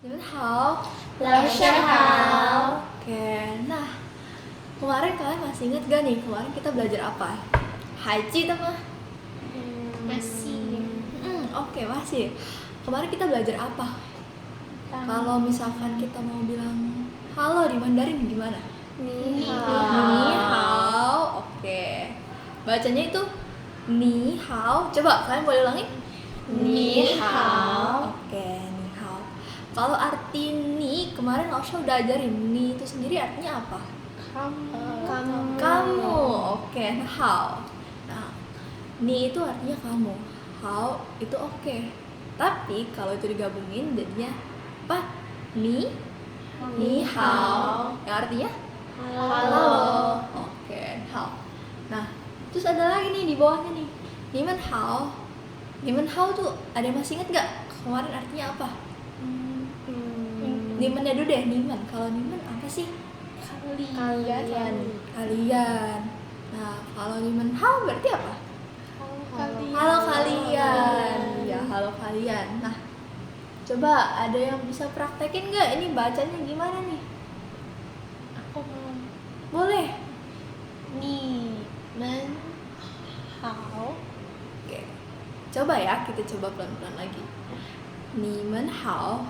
你们好，老师好. Oke, nah kemarin kalian masih ingat gak nih kemarin kita belajar apa? Haji mah? Masih. Oke, masih. Kemarin kita belajar apa? Kalau misalkan kita mau bilang halo di Mandarin gimana? Ni Ni hao. hao. Oke. Bacanya itu ni hao. Coba kalian boleh ulangin? Ni hao. Oke, ni hao. Kalau arti ni kemarin Lausha udah ajarin. Ni itu sendiri artinya apa? Kamu. Oke, nah hao. Nah, ni itu artinya kamu. Hao itu oke. Tapi kalau itu digabungin jadinya apa? Ni hao. Yang artinya Halo. Oke, hao. Nah, terus ada lagi nih di bawahnya nih. Nimen hao. Nimen hao tuh ada yang masih inget gak? Kemarin artinya apa? Nimennya dulu deh, nimen. Kalau nimen apa sih? Kalian. Kalian. Nah, kalau nimen hao berarti apa? Kalian. Halo kalian. Ya, halo kalian. Nah, coba ada yang bisa praktekin gak? Ini bacanya gimana nih? Aku mau. Boleh. Ni men hao. Oke. Coba ya, kita coba pelan-pelan lagi. Nimen hao.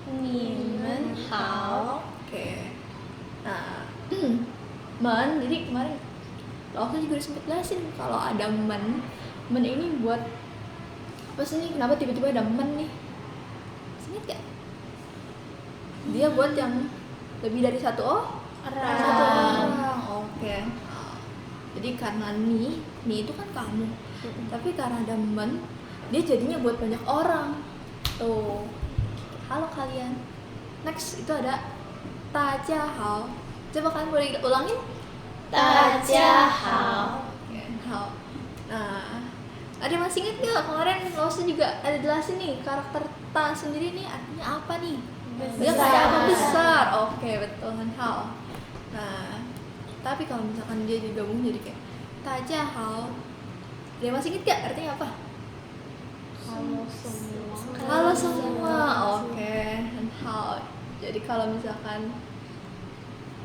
Ni men hao. Oke. Nah, men, jadi kemarin waktu juga udah sempet jelasin kalau ada men ini buat apa sih nih? Kenapa tiba-tiba ada men nih? Ingat gak? Dia buat yang lebih dari satu orang. Oke. Jadi karena ni itu kan kamu. Tapi karena ada men, dia jadinya buat banyak orang. Tuh. Halo kalian. Next itu ada tajahao. Coba kalian boleh ulangin? Tajahao. Oke, hao. Nah, ada yang masih inget gak? Kemarin Lausha juga ada jelasin nih karakter ta sendiri nih artinya apa nih? Dia kayak apa? Besar. Oke, betul kan hao. Nah, tapi kalau misalkan dia digabung jadi kayak tajahao. Dia masih inget gak artinya apa? Halo semua. Halo semua. Oke, dan hao. Jadi kalau misalkan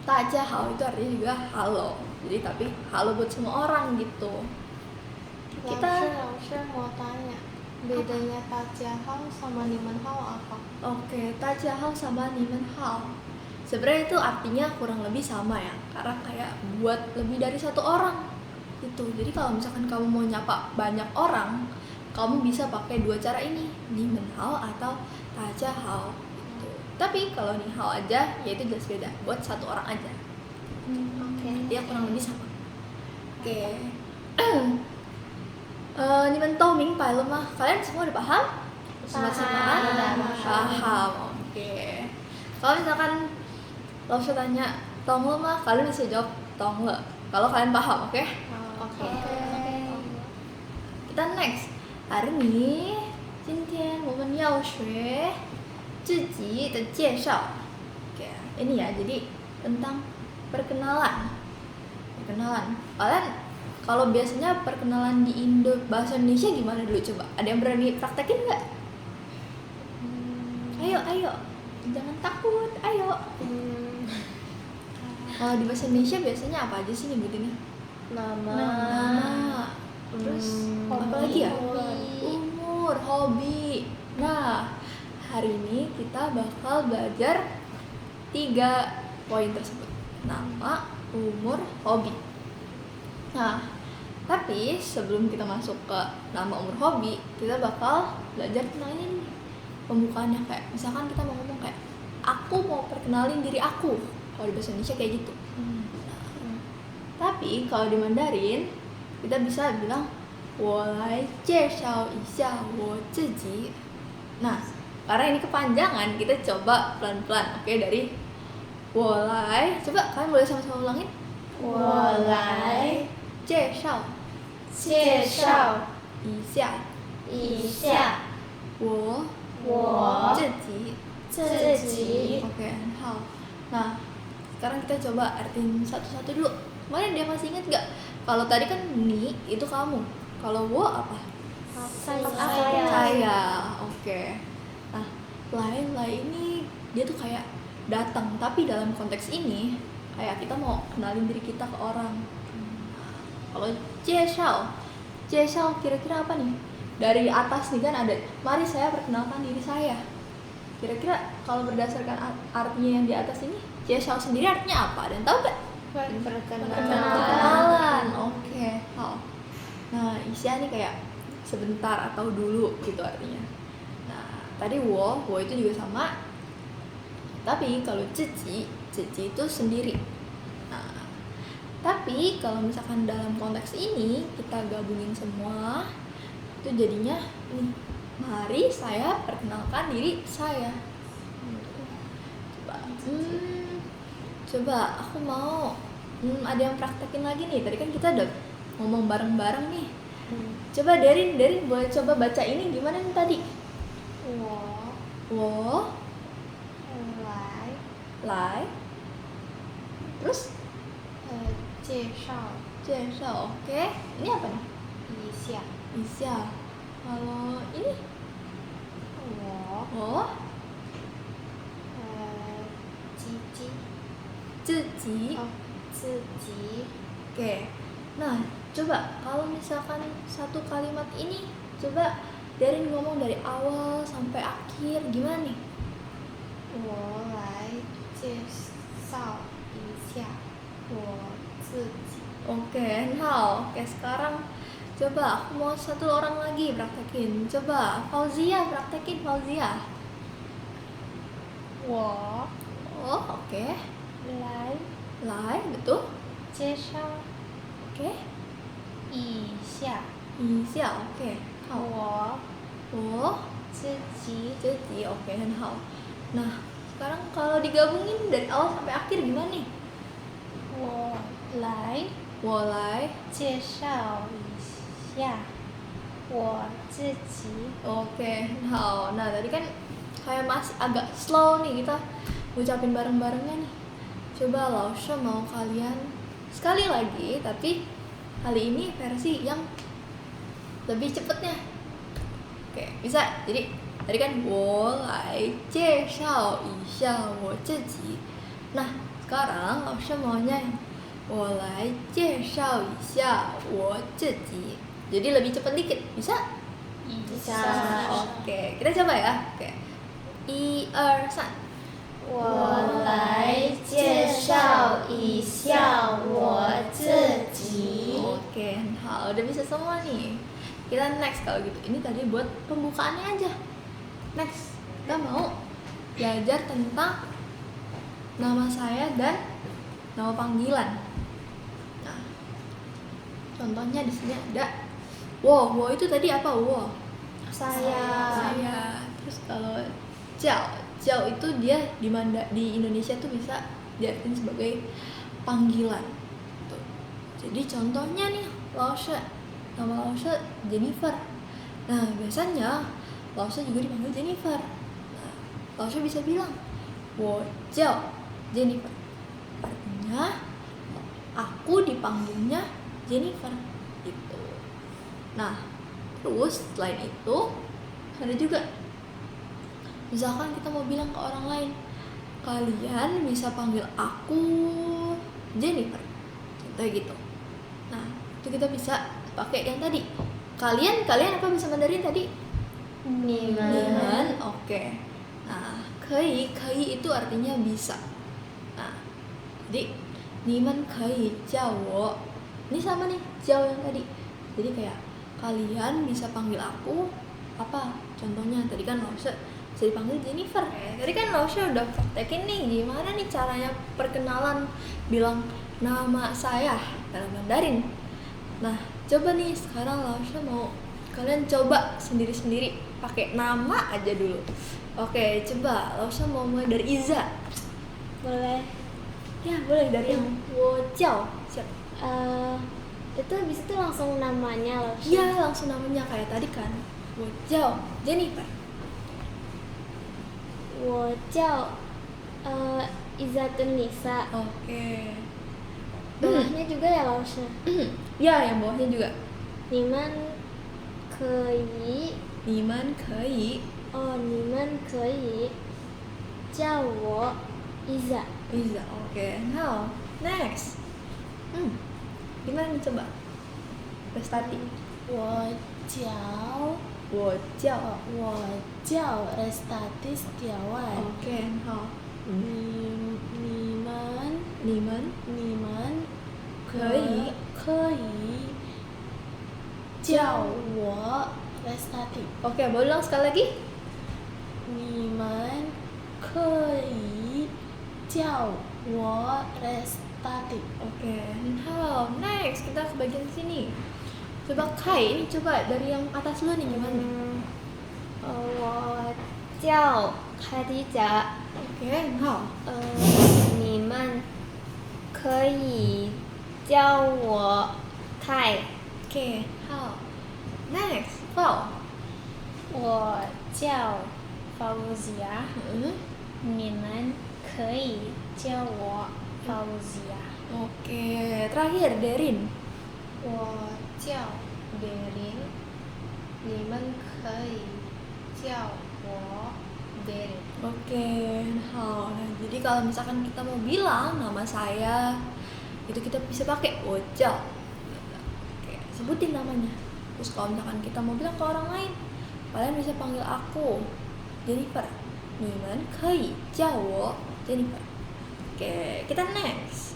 tajahao itu artinya juga halo. Jadi tapi halo buat semua orang gitu. Lausha mau tanya, bedanya tajahao sama nimen hao apa? Oke, tajahao sama nimen hao. Sebenarnya itu artinya kurang lebih sama ya, karena kayak buat lebih dari satu orang gitu. Jadi kalau misalkan kamu mau nyapa banyak orang, kamu bisa pakai dua cara ini, nimen hao atau tajahao gitu. Tapi kalau ni hao aja, ya itu jelas beda, buat satu orang aja. Oke. Dia kurang lebih sama. Oke. Nimen tau mingpai lo mah? Kalian semua udah paham? Sama-sama paham. Oke. Kalau misalkan Lausha tanya tong le mah, kalian bisa jawab tong le. Kalau kalian paham, oke? Oke. Kita next. Hari ini, 今天我们要学自己的介绍. Oke, ini ya. Jadi tentang perkenalan. Kalian kalau biasanya perkenalan di bahasa Indonesia gimana dulu coba? Ada yang berani praktekin nggak? Ayo, jangan takut, ayo. Kalau di bahasa Indonesia biasanya apa aja sih nyebutinnya? Nama, terus apa lagi ya? Umur, hobi. Nah, hari ini kita bakal belajar 3 poin tersebut. Nama, umur, hobi. Nah, tapi sebelum kita masuk ke nama, umur, hobi, kita bakal belajar tentang ini nih, pembukaannya. Kayak misalkan kita mau ngomong kayak aku mau perkenalin diri aku. Kalau di bahasa Indonesia kayak gitu. Tapi kalau di Mandarin kita bisa bilang 我来介绍一下我自己. Nah, karena ini kepanjangan, kita coba pelan-pelan. Oke, dari 我来, coba kalian boleh sama-sama ulangin. 我来介绍介绍一下一下我我自己. 自己. Oke, hao. Nah, sekarang kita coba artiin satu-satu dulu. Kemarin dia masih ingat gak? Kalau tadi kan ni itu kamu. Kalau wo apa? Saya. Oke. Nah, lai ini dia tuh kayak datang, tapi dalam konteks ini kayak kita mau kenalin diri kita ke orang. Kalau Jieshao kira-kira apa nih? Dari atas nih kan ada, mari saya perkenalkan diri saya. Kira-kira kalau berdasarkan artinya yang di atas ini, Jieshao sendiri artinya apa? Dan tahu gak? Perkenalan. Oke. Nah, Isya nih kayak sebentar atau dulu gitu artinya. Nah, tadi wo itu juga sama. Tapi kalau ziji itu sendiri. Nah, tapi kalau misalkan dalam konteks ini kita gabungin semua, itu jadinya ini. Mari saya perkenalkan diri saya. Coba aku mau ada yang praktekin lagi nih. Tadi kan kita udah ngomong bareng-bareng nih. Coba Derin boleh coba baca ini gimana nih tadi? Wo lai terus 介绍 oke. Ini apa nih? 一下 Isya. Kalau ini 我 自己 自己 Oke. Nah, coba kalau misalkan satu kalimat ini coba Derin ngomong dari awal sampai akhir gimana nih? 我来介绍一下我自己 Oke, nah, oke sekarang coba aku mau satu orang lagi praktekin. Coba Fauzia praktekin Fauzia. 我 Oh, oke. 来 Lai, betul. 介绍 Oke. 一下 Isya, oke. 我 Oh, 自己 jadi oke, hao. Nah, sekarang kalau digabungin dari awal sampai akhir gimana nih? 我来 Wolai. 介绍一下我自己 Oke, hao. Nah, tadi kan kayak masih agak slow nih kita ngucapin bareng-barengnya nih. Coba Laosha mau kalian sekali lagi, tapi kali ini versi yang lebih cepetnya. Oke, bisa. Jadi tadi kan 我来介绍一下我自己. Nah, sekarang Laosha maunya yang 我来介绍一下我自己. Jadi lebih cepet dikit, bisa? Bisa. Oke, kita coba ya. Oke. 1 2 3我来介绍一下我自己 Oke, hal udah bisa semua nih. Kita next kalau gitu. Ini tadi buat pembukaannya aja. Next, kita mau belajar tentang nama saya dan nama panggilan. Nah, contohnya di sini ada wo itu tadi apa wo? Saya. Terus kalau Jiao itu dia di Indonesia tuh bisa diartikan sebagai panggilan. Tuh. Jadi contohnya nih, nama Laosha Jennifer. Nah, biasanya Laosha juga dipanggil Jennifer. Nah, Laosha bisa bilang, 我叫 Jennifer. Artinya aku dipanggilnya Jennifer gitu. Nah, terus selain itu ada juga misalkan kita mau bilang ke orang lain, kalian bisa panggil aku Jennifer, contohnya gitu. Nah, itu kita bisa pakai yang tadi. Kalian apa bisa Mandarin tadi? Niman. Oke. Nah, kei itu artinya bisa. Nah, jadi niman kei jiao wo. Ini sama nih jiao yang tadi. Jadi kayak kalian bisa panggil aku apa? Contohnya tadi kan Laosha bisa dipanggil Jennifer. Tadi kan Laosha udah praktekin nih gimana nih caranya perkenalan bilang nama saya dalam Mandarin. Nah, coba nih sekarang Laosha mau kalian coba sendiri-sendiri pakai nama aja dulu. Oke, coba Laosha mau mulai dari Iza. Boleh. Ya, boleh dari yang wo jiao. Siap. Itu habis itu langsung namanya loh. Iya, langsung namanya kayak tadi kan. Wo jiao Jennifer. 我叫Izatun Nisa. Oke. Bawahnya juga ya Laosha. Ya, yang bawahnya juga. 你们可以 Niman kei 你们可以叫我 Iza. Iza. Oke. Now next. Gimana nih coba? Restati. 我叫我叫Restati Setiawan. Oke. Now 你们可以叫我 Restati. Oke, boleh ulang sekali lagi? 你们可以叫我 Restati. Oke. Now next kita ke bagian sini. Coba Kai, ini coba dari yang atas dulu nih gimana? 我叫凯迪甲， Oke. Now 你们可以叫我泰。 Oke. How next? Wow. 我叫 Fauzia， 你们可以叫我 Fauzia。 Oke. Terakhir Derin. 我叫 Derin. 你们可以叫我 Derin. Oke. How. Nah, jadi kalau misalkan kita mau bilang nama saya, itu kita bisa pakai 我叫. Oke, sebutin namanya. Terus kalau misalkan kita mau bilang ke orang lain, kalian bisa panggil aku Jennifer. 你们可以叫我 Jennifer. Oke, kita next.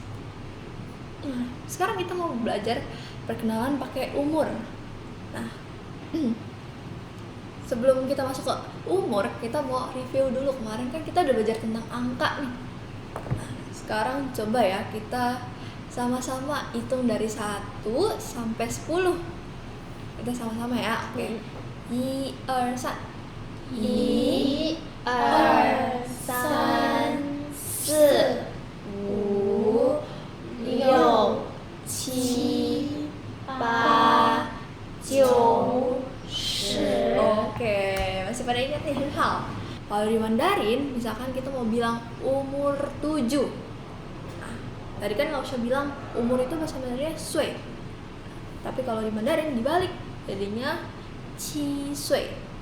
Sekarang kita mau belajar perkenalan pakai umur. Nah, sebelum kita masuk ke umur, kita mau review dulu. Kemarin kan kita udah belajar tentang angka nih. Nah, sekarang coba ya kita sama-sama hitung dari 1 sampai 10. Kita sama-sama ya. Oke. 1 2 3 一、二、三、四、五、六、七、八、九、十。 Oke, masih pada ingat nih hal. Kalau di Mandarin, misalkan kita mau bilang umur 7. Nah, tadi kan nggak usah bilang umur itu bahasa Mandarinnya sui. Tapi kalau di Mandarin dibalik, jadinya 7 岁.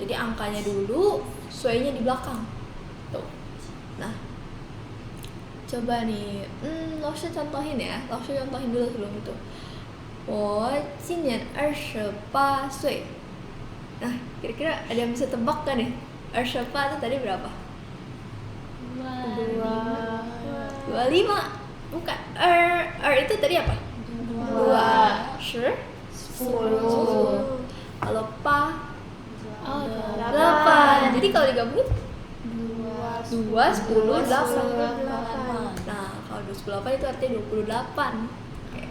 Jadi angkanya dulu, sui-nya di belakang. Tuh. Nah, coba nih, Lausha contohin ya. Lausha contohin dulu sebelum itu. 我今年28 岁. Nah, kira-kira ada yang bisa tebak kan nih? 28 itu tadi berapa? 25. Bukan. Itu tadi apa? 2. 10. Kalau pa 8. Jadi kalau digabungin 2, 10, 8. Nah, kalau 28 itu artinya 28. Oke.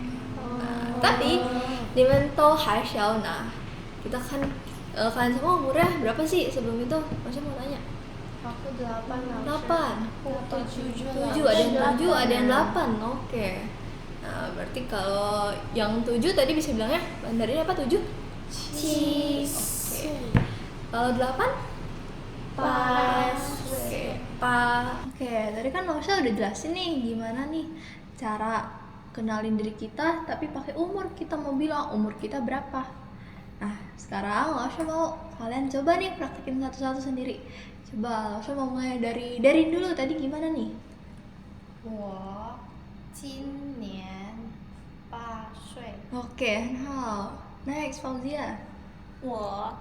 Nah, tapi di mental high shell, nah kita kan kalian semua umurnya berapa sih sebelum itu? Masih mau tanya. Aku 8. 8. 7. 7, ada yang 7, ada yang 8. Oke. Nah, berarti kalau yang 7 tadi bisa bilangnya Mandarin apa 7? 七 Oke. Kalau 8? Pas. Oke. Oke, tadi kan Lausha udah jelasin nih gimana nih cara kenalin diri kita tapi pakai umur. Kita mau bilang umur kita berapa. Nah, sekarang Lausha mau kalian coba nih praktekin satu-satu sendiri. Coba Lausha mau mulai dari Derin dulu. Tadi gimana nih? 我今年8岁。 Oke, now next Fauzia. 我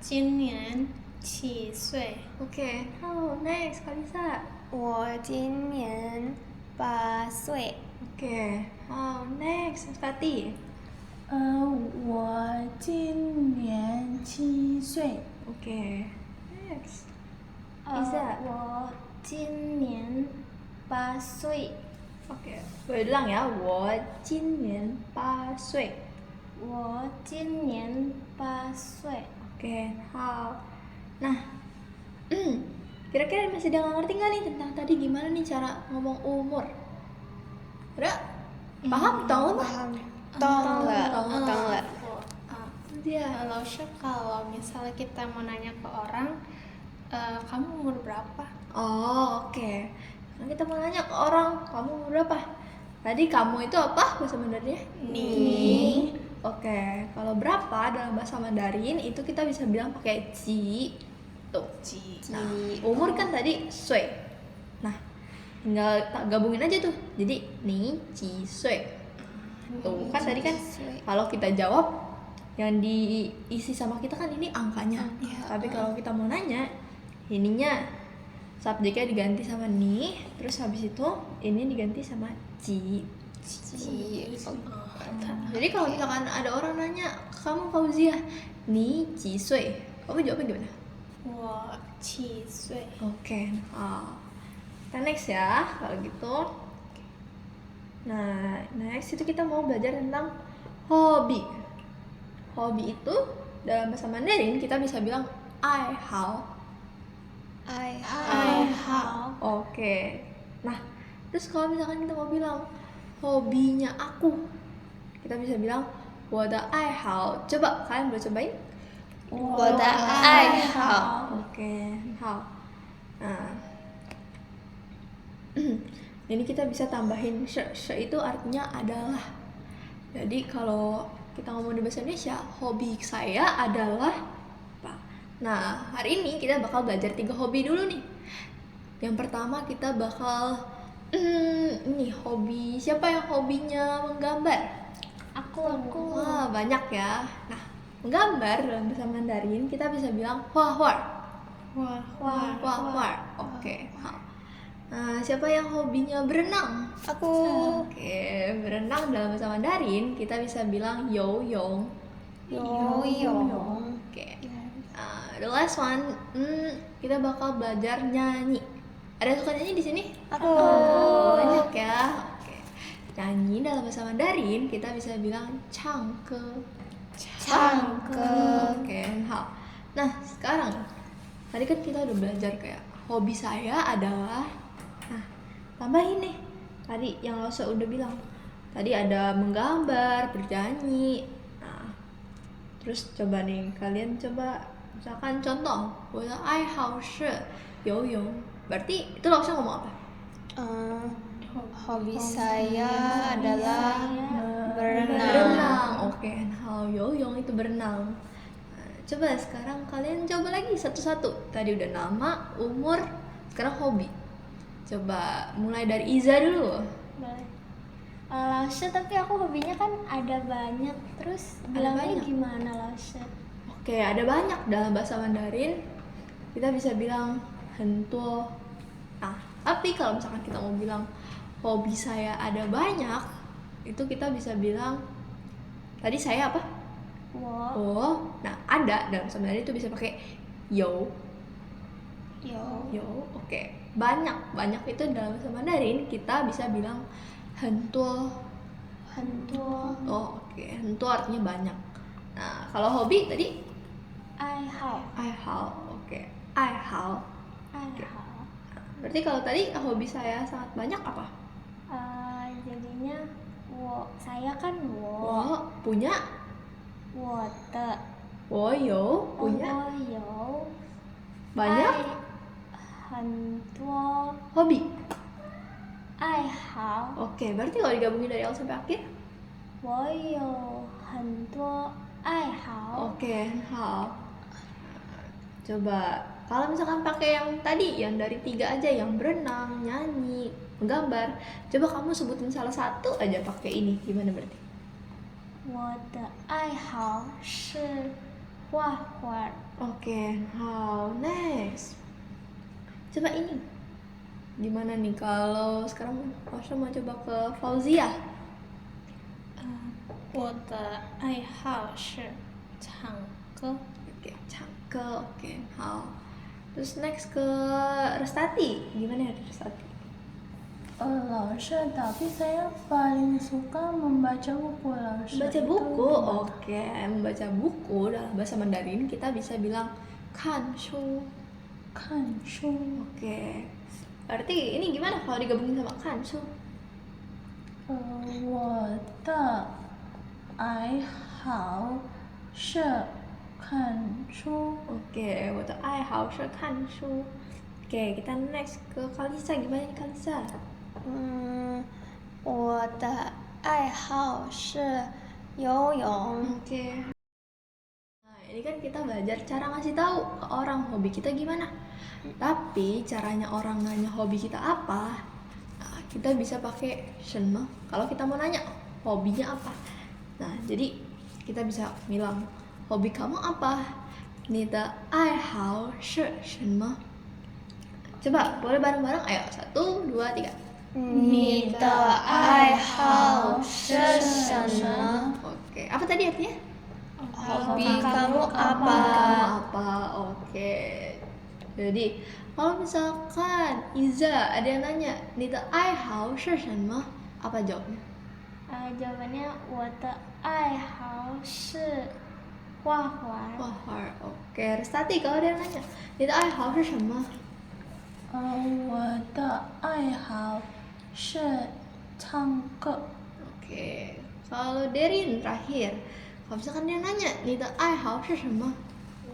今年7岁。 Oke, now next Kalisa. 我今年8岁。 Oke, now next Fatih. 我今年7岁。 Oke, next Iza. 我今年8岁。 Oke, boleh bilang ya. 我今年8岁. 我今年8岁。 Oke, how? Nah, kira-kira masih ada nggak ngerti nggak nih tentang tadi gimana nih cara ngomong umur? Udah paham? Tahu nggak? Tahu nggak? Tahu nggak? Dia. Lausha, kalau misalnya kita mau nanya ke orang, kamu umur berapa? Oh, oke. Nah, kita mau nanya ke orang, kamu umur berapa? Tadi kamu itu apa bahasa Mandarinnya? Ni. Oke, kalau berapa dalam bahasa Mandarin itu kita bisa bilang pakai ji. Tuh. Ji. Nah, umur kan tadi sui. Nah, tinggal gabungin aja tuh. Jadi ni ji sui. Tuh kan tadi kan kalau kita jawab yang diisi sama kita kan ini angkanya. Tapi kalau kita mau nanya, ininya subjeknya diganti sama ni, terus habis itu ini diganti sama ji. Jadi kalau misalkan ada orang nanya, kamu Fauzia, ni ji sui, kamu jawabnya gimana? 我7岁。 Oke, kita next ya kalau gitu. Nah, next itu kita mau belajar tentang hobi. Hobi itu dalam bahasa Mandarin kita bisa bilang ai hao. 爱好 Oke. Nah, terus kalau misalkan kita mau bilang hobinya aku, kita bisa bilang 我的爱好. Coba kalian boleh cobain? 我的爱好。 Oke, hao. Nah, ini kita bisa tambahin she itu artinya adalah. Jadi kalau kita ngomong di bahasa Indonesia, hobi saya adalah apa? Nah, hari ini kita bakal belajar 3 hobi dulu nih. Yang pertama kita bakal ini hobi, siapa yang hobinya menggambar? Aku Wah, banyak ya. Nah, menggambar dalam bahasa Mandarin kita bisa bilang hua hua. 画 Hua hua. Oke. Nah, siapa yang hobinya berenang? Aku. Oke, berenang dalam bahasa Mandarin kita bisa bilang yo yong. 游泳。 Oke. The last one, kita bakal belajar nyanyi. Ada yang suka nyanyi di sini? Aku. Banyak ya. Oke. Nyanyi dalam bahasa Mandarin kita bisa bilang changke. 唱歌。 Oke, hao. Nah, sekarang tadi kan kita udah belajar kayak hobi saya adalah. Nah, tambahin nih. Tadi yang Lause udah bilang. Tadi ada menggambar, bernyanyi. Nah, terus coba nih kalian coba misalkan contoh, 我的爱好是游泳. Berarti itu Lause ngomong apa? Hobi saya adalah berenang. Berenang. Oke, hao yoyong itu berenang. Nah, coba sekarang kalian coba lagi satu-satu. Tadi udah nama, umur, sekarang hobi. Coba mulai dari Iza dulu. boleh. Lause, tapi aku hobinya kan ada banyak. Terus Ada bilangnya banyak? gimana Lause? Oke, ada banyak dalam bahasa Mandarin. Kita bisa bilang hentuo. Nah, tapi kalau misalkan kita mau bilang hobi saya ada banyak, itu kita bisa bilang tadi saya apa? Wo Oh, nah ada dalam bahasa Mandarin itu bisa pakai yo. yo Oke. Banyak itu dalam bahasa Mandarin kita bisa bilang hentuo. hentuo Oh, oke. Hentuo artinya banyak. Nah, kalau hobi tadi ai hao ai hao. Oke. Ai hao. ai Oke. hao. Berarti kalau tadi hobi saya sangat banyak apa? Jadinya saya kan Wo punya, wo de wo yo punya wo yo banyak ai hentuo hobi. ai hao Oke, berarti kalau digabungin dari awal sampai akhir, wo yo hentuo ai hao. oke, hao. Coba kalau misalkan pakai yang tadi, yang dari 3 aja, yang berenang, nyanyi, menggambar, coba kamu sebutin salah satu aja pakai ini, gimana berarti? 我的爱好是画画。 Oke, hao. Next. Coba ini. Gimana nih kalau sekarang Masya mau coba ke Fauzia? 我的爱好是唱歌。 Oke, cakep. Oke, hao. Terus next ke Restati. Gimana ya Restati? 老师, tapi saya paling suka membaca buku langsung. Baca buku. Oke, membaca buku dalam bahasa Mandarin kita bisa bilang kan shu. 看书. Oke. Berarti ini gimana kalau digabungin sama kan shu? 我的爱好是看书. Oke, 我的爱好是看书. Oke, kita next ke Kalisa. Gimana nih Kalisa? 我的爱好是游泳。 Oke. Nah, ini tadi kan kita belajar cara ngasih tahu ke orang hobi kita gimana. Tapi caranya orang nanya hobi kita apa, nah, kita bisa pakai 什么 kalau kita mau nanya hobinya apa. Nah, jadi kita bisa bilang hobi kamu apa? 你的爱好是什么? Coba boleh bareng-bareng, ayo 1, 2, 3. 你的爱好是什么？ Oke, apa tadi artinya? Hobi kamu apa? Kamu apa? Oke. Jadi kalau misalkan Iza ada yang nanya, 你的爱好是什么? Apa jawabnya? Jawabannya 我的爱好是画画。 Wah, oke. Restati kalau ada yang nanya, 你的爱好是什么? 我的爱好是唱歌。 Oke. Kalau Derin terakhir, kalau misalkan dia nanya, 你的爱好是什么?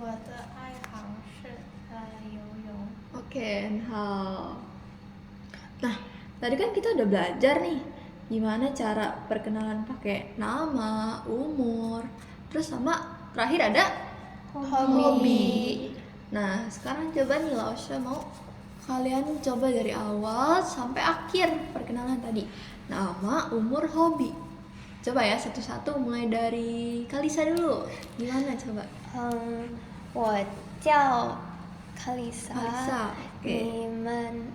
我的爱好是游泳。 Oke, hal. Nah, tadi kan kita udah belajar nih gimana cara perkenalan pakai nama, umur, terus sama terakhir ada hobi. Nah, sekarang coba nih Lausha mau kalian coba dari awal sampai akhir perkenalan tadi. Nama, umur, hobi. Coba ya satu-satu mulai dari Kalisa dulu. Gimana coba? 我叫Kalisa. Kalisa, oke. 你们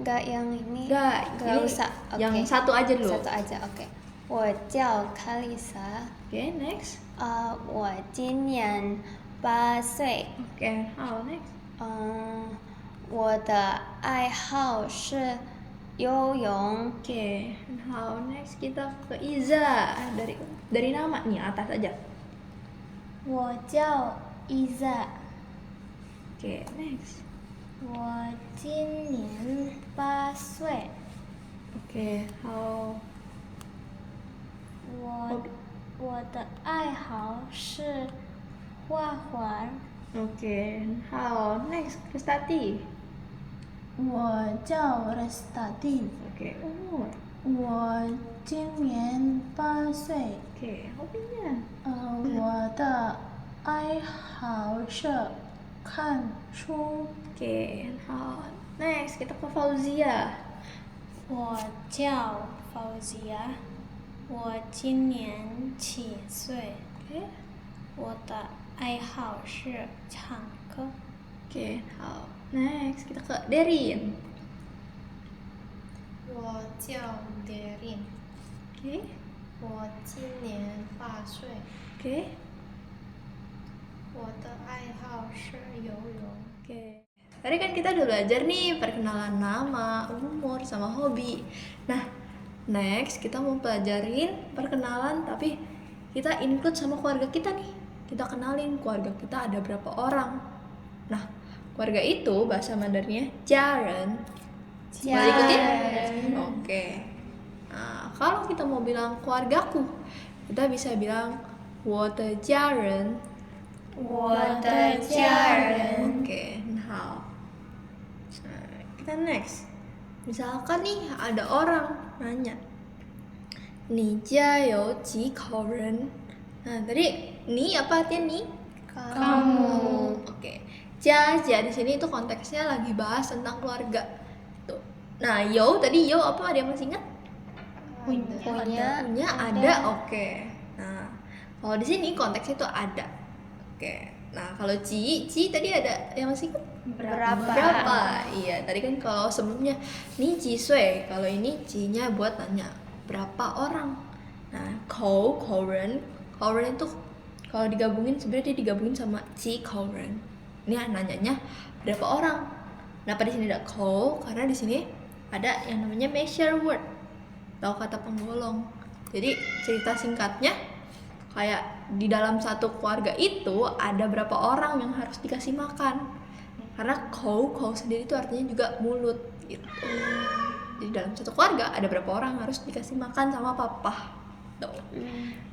enggak yang ini. Enggak ini usah. yang Oke. satu aja dulu. Satu aja, oke. 我叫 Kalisa. Oke, next. 我今年8岁。 Oke, hal next. 我的爱好是游泳。 Oke, hal next kita ke Iza dari nama nih atas aja. 我叫Iza。 Oke, next. 我今年8岁。 Oke, hal 我的爱好是画画。 Oke, hal next Restati. 我叫 Restati， Oke, umur. 我今年8岁。 Oke, hobinya. 我的爱好是看书。 Oke, hal next kita ke Fauzia. 我叫 Fauzia，我今年7岁， Oke. 我的爱好是唱歌。 Oke, hal next kita ke Derin. 我叫 Derin， Oke. 我今年8岁， Oke. 我的爱好是游泳。 Oke. Tadi kan kita udah belajar nih perkenalan nama, umur, sama hobi. Nah, next kita mau pelajarin perkenalan tapi kita include sama keluarga kita nih. Kita kenalin keluarga kita ada berapa orang. Nah, keluarga itu bahasa Mandarinnya 家人. Boleh ikutin? Oke. Nah, kalau kita mau bilang keluargaku, kita bisa bilang 我的家人. 我的家人。 Oke, hal. Nah, kita next. Misalkan nih ada orang nanya, 你家有几口人? Nah, tadi ni apa artinya ni? Kamu. Oke. Jia di sini itu konteksnya lagi bahas tentang keluarga. Tuh. Nah, yo tadi yo apa ada yang masih ingat? Punya. Ada. Oke. Nah, kalau di sini konteksnya itu ada. Oke. Nah, kalau ci tadi ada yang masih ingat? Berapa? Iya, tadi kan kalau sebelumnya ni ji sui, kalau ini ci-nya buat tanya berapa orang. Nah, ren itu kalau digabungin sebenarnya dia digabungin sama ci ren. Ini nanyanya berapa orang. Kenapa di sini ada karena di sini ada yang namanya measure word atau kata penggolong. Jadi cerita singkatnya kayak di dalam satu keluarga itu ada berapa orang yang harus dikasih makan. Karena kou sendiri itu artinya juga mulut gitu. Jadi dalam satu keluarga ada berapa orang harus dikasih makan sama papa. Tuh.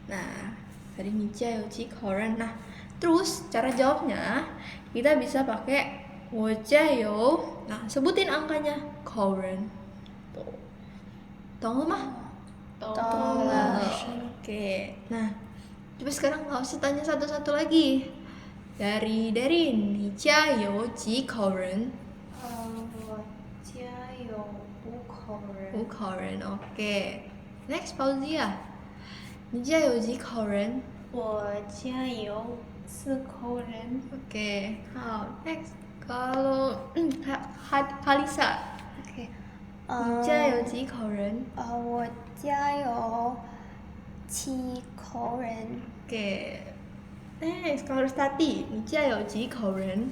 Nah, tadi Nica, Yoci, Koren. Nah, terus cara jawabnya kita bisa pakai wojayo. Nah, sebutin angkanya Koren. Tuh. Tong mah? Tong. Oke. Nah, coba sekarang nggak usah tanya satu-satu lagi. Dari你家有几口人？我家有5口人。五口人 OK Next Fauzia 你家有几口人？我家有4口人。 Oke, next kalau Halisa, OK，你家有几口人我家有7口人。 ？Oke, next kalau Stati, 你家有几口人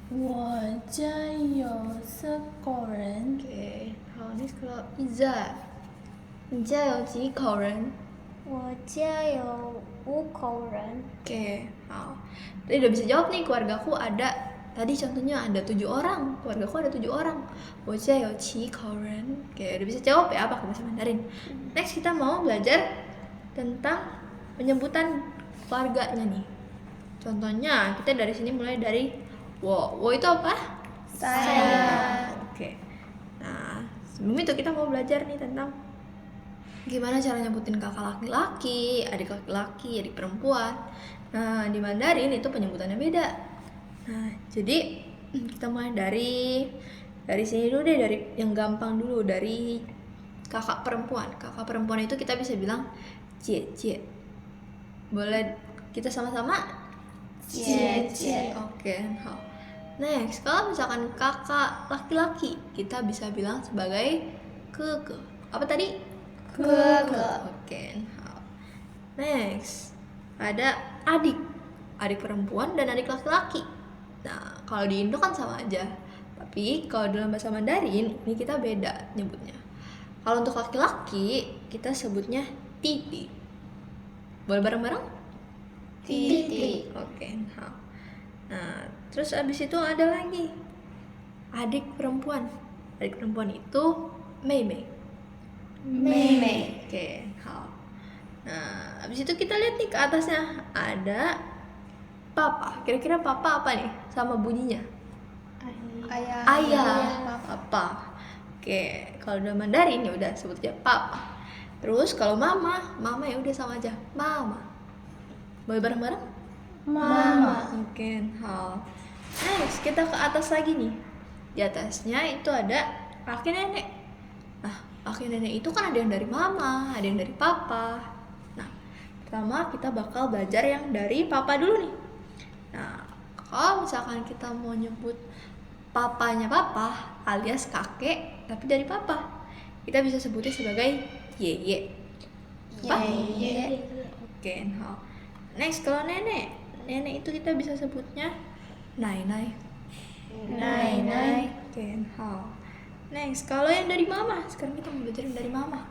我家有4口人。 ？Oke, next kalau Iza, 你家有几口人我家有5口人。 ？Oke, tadi udah bisa jawab nih, keluargaku ada. Tadi contohnya ada 7 orang, keluargaku ada 7 orang. 我家有7口人. Oke, udah bisa jawab ya pakai bahasa Mandarin. Next kita mau belajar tentang penyebutan keluarganya nih. Contohnya kita dari sini mulai dari wo itu apa? Saya. Oke. Nah, sebelum itu kita mau belajar nih tentang gimana cara nyebutin kakak laki-laki, adik laki-laki, adik perempuan. Nah, di Mandarin itu penyebutannya beda. Nah, jadi kita mulai dari sini dulu deh, dari yang gampang dulu, dari kakak perempuan. Kakak perempuan itu kita bisa bilang cie. Boleh kita sama-sama? Cie. Oke, next, kalau misalkan kakak laki-laki, kita bisa bilang sebagai ke. Apa tadi? Oke, next, ada adik perempuan dan adik laki-laki. Nah, kalau di Indo kan sama aja. Tapi kalau dalam bahasa Mandarin ini kita beda nyebutnya. Kalau untuk laki-laki kita sebutnya titi. Boleh bareng-bareng? Titi. Oke, nah, terus abis itu ada lagi adik perempuan. Adik perempuan itu Mei. Mei. Oke, nah, abis itu kita lihat nih ke atasnya ada papa. Kira-kira papa apa nih sama bunyinya? Ayah. Papa. Oke, kalau udah Mandarin ya udah sebut aja papa. Terus kalau mama ya udah sama aja, mama. Boleh bareng-bareng? Mama. Oke, next kita ke atas lagi nih. Di atasnya itu ada kakek nenek. Nah, kakek nenek itu kan ada yang dari mama, ada yang dari papa. Nah, pertama kita bakal belajar yang dari papa dulu nih. Nah, kalau misalkan kita mau nyebut papanya papa alias kakek tapi dari papa, kita bisa sebutnya sebagai yeye. Apa? Yeye. Oke, next kalau nenek itu kita bisa sebutnya nai. Oke, next kalau yang dari mama, sekarang kita mau belajar yang dari mama.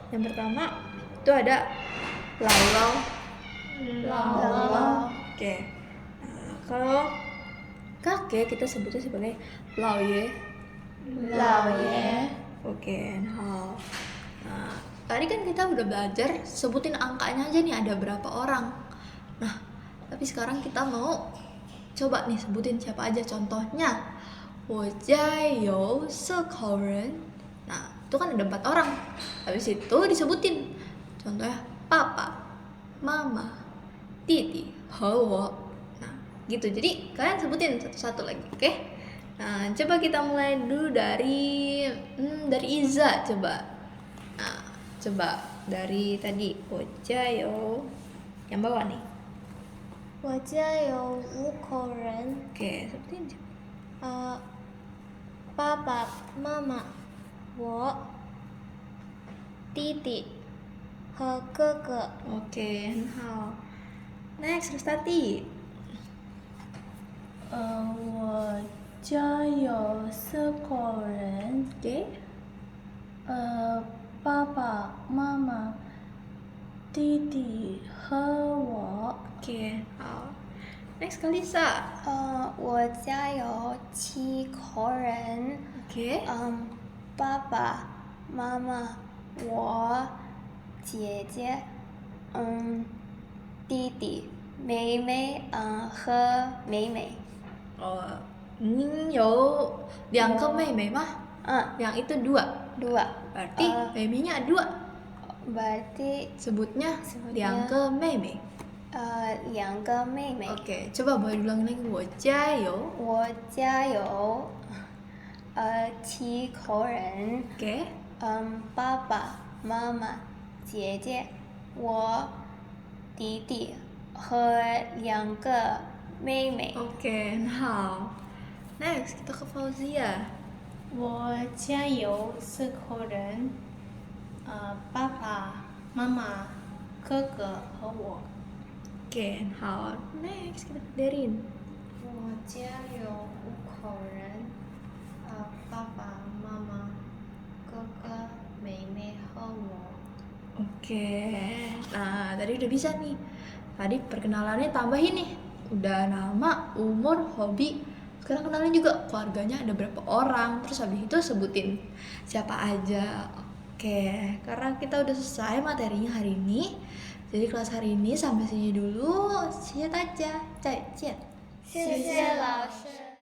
Yang pertama itu ada lau. Oke. Nah, kalau kakek kita sebutnya sebagai lau ye. Oke, nah, tadi kan kita udah belajar sebutin angkanya aja nih ada berapa orang. Nah, tapi sekarang kita mau coba nih sebutin siapa aja. Contohnya, 我家有4口人. Nah, itu kan ada 4 orang. Habis itu disebutin. Contohnya papa, mama, titi, 和我. Nah, gitu. Jadi kalian sebutin satu-satu lagi, oke? Nah, coba kita mulai dulu dari Iza coba. Nah, coba dari tadi 我家有 yang bawah nih. 我家有5口人， Oke, sebutin. 爸爸妈妈，我，弟弟和哥哥。 Oke, next Rustati. 我家有4口人。 Oke. 爸爸妈妈、弟弟和我。 Oke, next Kalisa. 我家有7口人， Oke. 爸爸妈妈，我，姐姐，弟弟、妹妹，和妹妹。 Oh, ini 有2个妹妹吗？ Yang itu 2. 2 Berarti 妹妹nya 2. berarti Sebutnya Sebutnya 2个妹妹.两个妹妹。 Oke, coba boleh diulang lagi. 我家有我家有7口人， Oke. 爸爸妈妈姐姐我弟弟和2个妹妹。 Oke, nah. Next, kita ke Fauzia. 我家有4口人，爸爸妈妈哥哥和我。 Oke, nah. Next, kita ke Derin. 我家有5口人，爸爸妈妈哥哥妹妹和我。 Oke, nah tadi udah bisa nih. Tadi perkenalannya tambahin nih. Udah nama, umur, hobi. Sekarang kenalin juga keluarganya ada berapa orang. Terus habis itu sebutin siapa aja. Oke, karena kita udah selesai materinya hari ini. Jadi kelas hari ini sampai sini dulu. See you, 大家再见。谢谢老师。